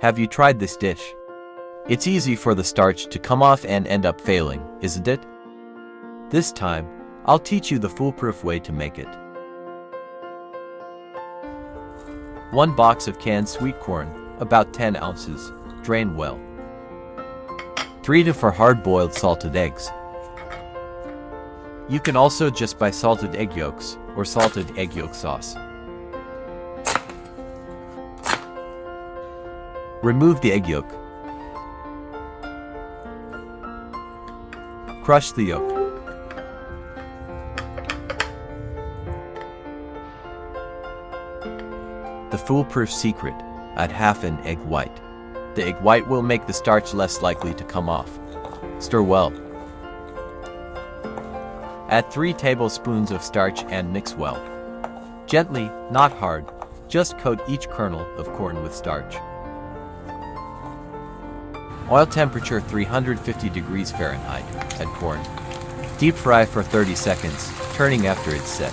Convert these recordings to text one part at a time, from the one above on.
Have you tried this dish? It's easy for the starch to come off and end up failing, isn't it? This time, I'll teach you the foolproof way to make it. 1 box of canned sweet corn, about 10 ounces, drain well. 3 to 4 hard-boiled salted eggs. You can also just buy salted egg yolks or salted egg yolk sauce. Remove the egg yolk. Crush the yolk. The foolproof secret: add half an egg white. The egg white will make the starch less likely to come off. Stir well. Add 3 tablespoons of starch and mix well. Gently, not hard, just coat each kernel of corn with starch. Oil temperature 350 degrees Fahrenheit. Add corn. Deep fry for 30 seconds, turning after it's set.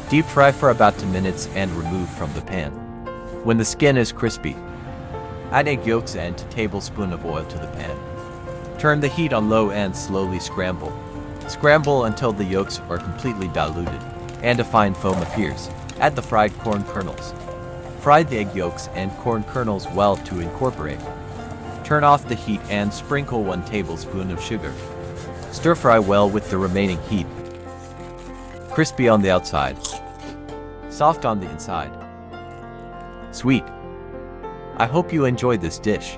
Deep fry for about 2 minutes and remove from the pan. When the skin is crispy, add egg yolks and 2 tablespoons of oil to the pan. Turn the heat on low and slowly scramble. Scramble until the yolks are completely diluted and a fine foam appears. Add the fried corn kernels. Fry the egg yolks and corn kernels well to incorporate. Turn off the heat and sprinkle 1 tablespoon of sugar. Stir fry well with the remaining heat. Crispy on the outside, soft on the inside. Sweet. I hope you enjoyed this dish.